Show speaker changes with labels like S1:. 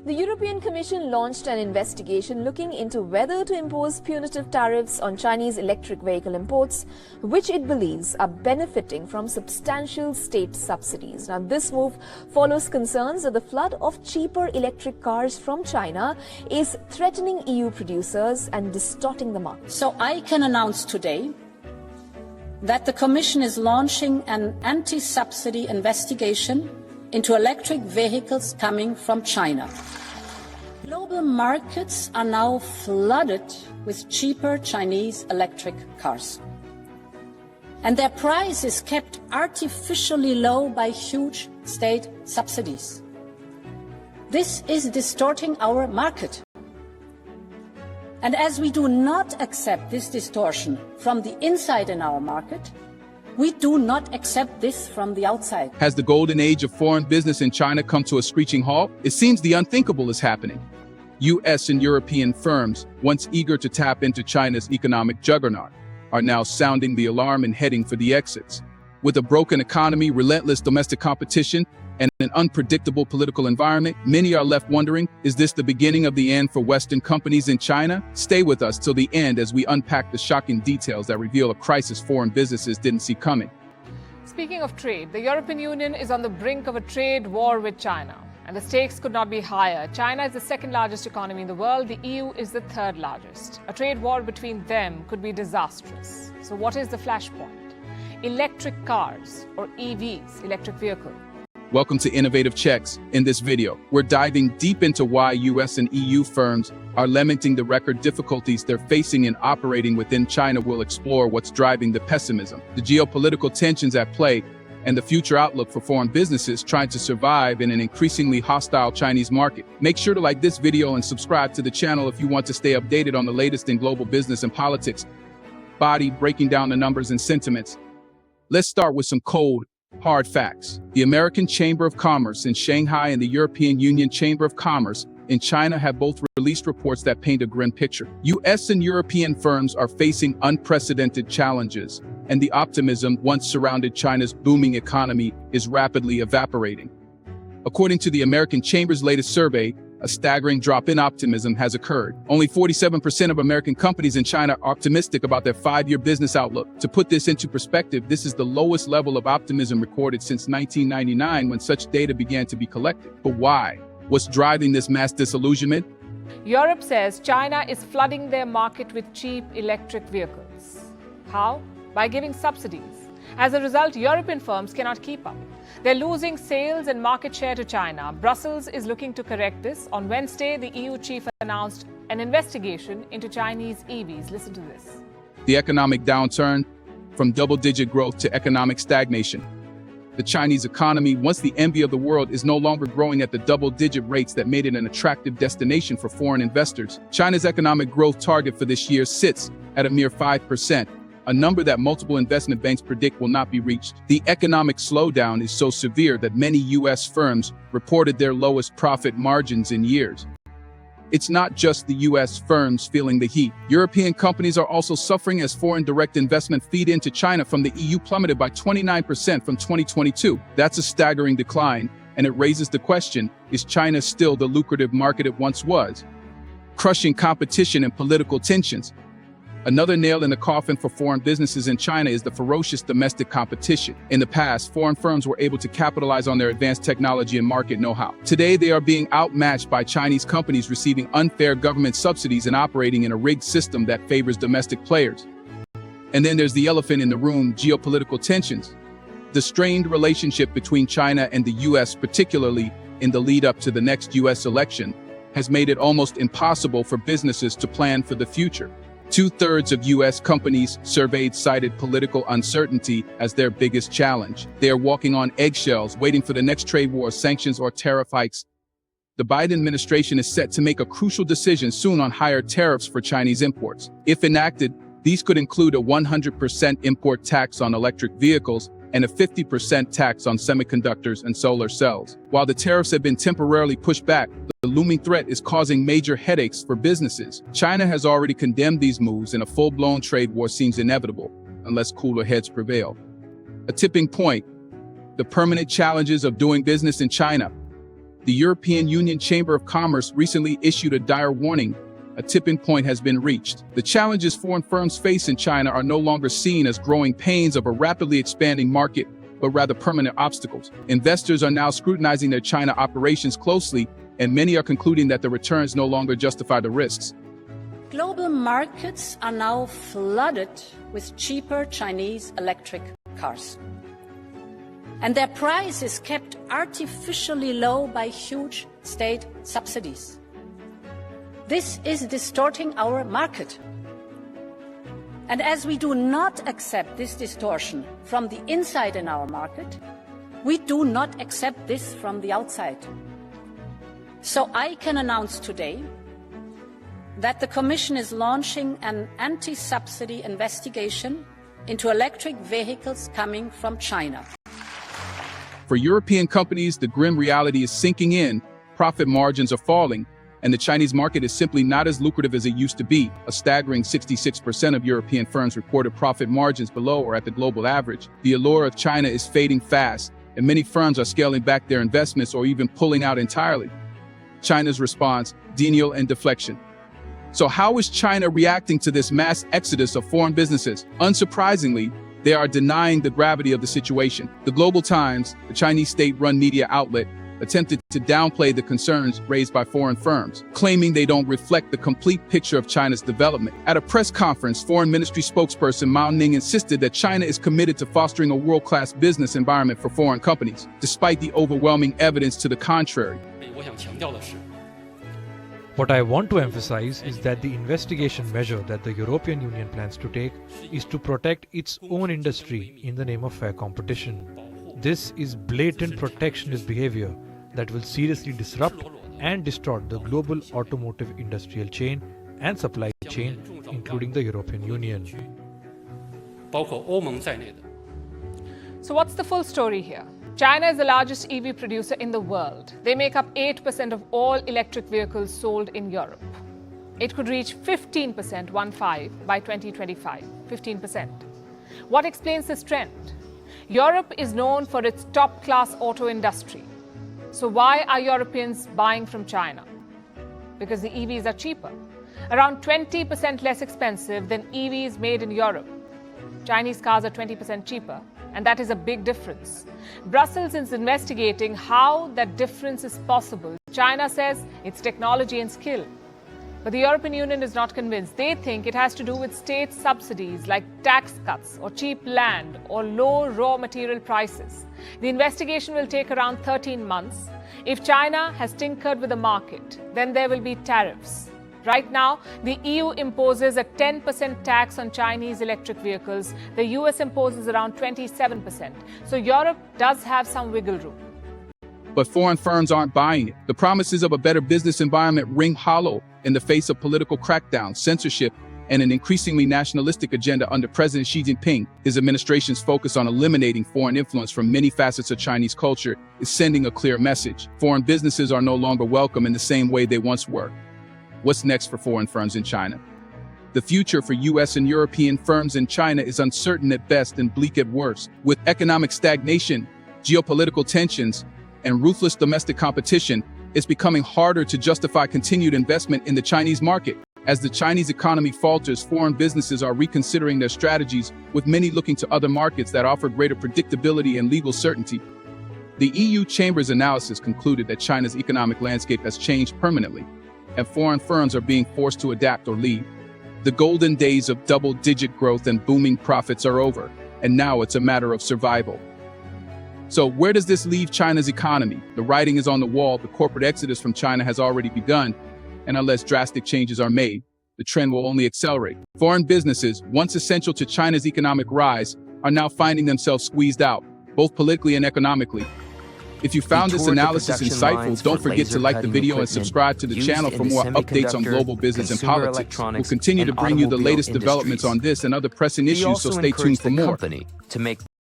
S1: The European Commission launched an investigation looking into whether to impose punitive tariffs on Chinese electric vehicle imports, which it believes are benefiting from substantial state subsidies. Now, this move follows concerns that the flood of cheaper electric cars from China is threatening EU producers and distorting the market.
S2: So I can announce today that the Commission is launching an anti-subsidy investigation into electric vehicles coming from China. Global markets are now flooded with cheaper Chinese electric cars. And their price is kept artificially low by huge state subsidies. This is distorting our market. And as we do not accept this distortion from the inside in our market, we do not accept this from the outside.
S3: Has the golden age of foreign business in China come to a screeching halt? It seems the unthinkable is happening. US and European firms, once eager to tap into China's economic juggernaut, are now sounding the alarm and heading for the exits. With a broken economy, relentless domestic competition, and an unpredictable political environment, many are left wondering, is this the beginning of the end for Western companies in China? Stay with us till the end as we unpack the shocking details that reveal a crisis foreign businesses didn't see coming.
S4: Speaking of trade, the European Union is on the brink of a trade war with China, and the stakes could not be higher. China is the second largest economy in the world. The EU is the third largest. A trade war between them could be disastrous. So what is the flashpoint? Electric cars, or EVs, electric vehicles.
S3: Welcome to Innovative Checks. In this video, we're diving deep into why US and EU firms are lamenting the record difficulties they're facing in operating within China. We'll explore what's driving the pessimism, the geopolitical tensions at play, and the future outlook for foreign businesses trying to survive in an increasingly hostile Chinese market. Make sure to like this video and subscribe to the channel if you want to stay updated on the latest in global business and politics. Breaking down the numbers and sentiments. Let's start with some cold, hard facts. The American Chamber of Commerce in Shanghai and the European Union Chamber of Commerce in China have both released reports that paint a grim picture. US and European firms are facing unprecedented challenges, and the optimism once surrounded China's booming economy is rapidly evaporating. According to the American Chamber's latest survey, a staggering drop in optimism has occurred. Only 47% of American companies in China are optimistic about their 5-year business outlook. To put this into perspective, this is the lowest level of optimism recorded since 1999 when such data began to be collected. But why? What's driving this mass disillusionment?
S4: Europe says China is flooding their market with cheap electric vehicles. How? By giving subsidies. As a result, European firms cannot keep up. They're losing sales and market share to China. Brussels is looking to correct this. On Wednesday, the EU chief announced an investigation into Chinese EVs. Listen to this.
S3: The economic downturn, from double-digit growth to economic stagnation. The Chinese economy, once the envy of the world, is no longer growing at the double-digit rates that made it an attractive destination for foreign investors. China's economic growth target for this year sits at a mere 5%. A number that multiple investment banks predict will not be reached. The economic slowdown is so severe that many US firms reported their lowest profit margins in years. It's not just the US firms feeling the heat. European companies are also suffering as foreign direct investment feed into China from the EU plummeted by 29% from 2022. That's a staggering decline, and it raises the question, is China still the lucrative market it once was? Crushing competition and political tensions. Another nail in the coffin for foreign businesses in China is the ferocious domestic competition. In the past, foreign firms were able to capitalize on their advanced technology and market know-how. Today, they are being outmatched by Chinese companies receiving unfair government subsidies and operating in a rigged system that favors domestic players. And then there's the elephant in the room, geopolitical tensions. The strained relationship between China and the US, particularly in the lead-up to the next US election, has made it almost impossible for businesses to plan for the future. 2/3 of US companies surveyed cited political uncertainty as their biggest challenge. They are walking on eggshells, waiting for the next trade war, sanctions, or tariff hikes. The Biden administration is set to make a crucial decision soon on higher tariffs for Chinese imports. If enacted, these could include a 100% import tax on electric vehicles and a 50% tax on semiconductors and solar cells. While the tariffs have been temporarily pushed back, the looming threat is causing major headaches for businesses. China has already condemned these moves, and a full-blown trade war seems inevitable, unless cooler heads prevail. A tipping point: the permanent challenges of doing business in China. The European Union Chamber of Commerce recently issued a dire warning. A tipping point has been reached. The challenges foreign firms face in China are no longer seen as growing pains of a rapidly expanding market, but rather permanent obstacles. Investors are now scrutinizing their China operations closely, and many are concluding that the returns no longer justify the risks.
S2: Global markets are now flooded with cheaper Chinese electric cars. And their price is kept artificially low by huge state subsidies. This is distorting our market. And as we do not accept this distortion from the inside in our market, we do not accept this from the outside. So I can announce today that the Commission is launching an anti-subsidy investigation into electric vehicles coming from China.
S3: For European companies, the grim reality is sinking in, profit margins are falling, and the Chinese market is simply not as lucrative as it used to be. A staggering 66% of European firms reported profit margins below or at the global average. The allure of China is fading fast, and many firms are scaling back their investments or even pulling out entirely. China's response: denial and deflection. So how is China reacting to this mass exodus of foreign businesses? Unsurprisingly, they are denying the gravity of the situation. The Global Times, the Chinese state-run media outlet, attempted to downplay the concerns raised by foreign firms, claiming they don't reflect the complete picture of China's development. At a press conference, Foreign Ministry spokesperson Mao Ning insisted that China is committed to fostering a world-class business environment for foreign companies, despite the overwhelming evidence to the contrary.
S5: What I want to emphasize is that the investigation measure that the European Union plans to take is to protect its own industry in the name of fair competition. This is blatant protectionist behavior that will seriously disrupt and distort the global automotive industrial chain and supply chain, including the European Union.
S4: So what's the full story here? China is the largest EV producer in the world. They make up 8% of all electric vehicles sold in Europe. It could reach 15%, by 2025, 15%. What explains this trend? Europe is known for its top-class auto industry. So why are Europeans buying from China? Because the EVs are cheaper, around 20% less expensive than EVs made in Europe. Chinese cars are 20% cheaper, and that is a big difference. Brussels is investigating how that difference is possible. China says it's technology and skill. But the European Union is not convinced. They think it has to do with state subsidies like tax cuts or cheap land or low raw material prices. The investigation will take around 13 months. If China has tinkered with the market, then there will be tariffs. Right now, the EU imposes a 10% tax on Chinese electric vehicles. The US imposes around 27%. So Europe does have some wiggle room.
S3: But foreign firms aren't buying it. The promises of a better business environment ring hollow in the face of political crackdown, censorship, and an increasingly nationalistic agenda under President Xi Jinping. His administration's focus on eliminating foreign influence from many facets of Chinese culture is sending a clear message. Foreign businesses are no longer welcome in the same way they once were. What's next for foreign firms in China? The future for US and European firms in China is uncertain at best and bleak at worst. With economic stagnation, geopolitical tensions, and ruthless domestic competition, it's becoming harder to justify continued investment in the Chinese market. As the Chinese economy falters, foreign businesses are reconsidering their strategies, with many looking to other markets that offer greater predictability and legal certainty. The EU Chamber's analysis concluded that China's economic landscape has changed permanently, and foreign firms are being forced to adapt or leave. The golden days of double-digit growth and booming profits are over, and now it's a matter of survival. So where does this leave China's economy? The writing is on the wall. The corporate exodus from China has already begun, and unless drastic changes are made, the trend will only accelerate. Foreign businesses, once essential to China's economic rise, are now finding themselves squeezed out, both politically and economically. If you found this analysis insightful, don't forget to like the video and subscribe to the channel for more updates on global business and politics. We'll continue to bring you the latest developments on this and other pressing issues, so stay tuned for more.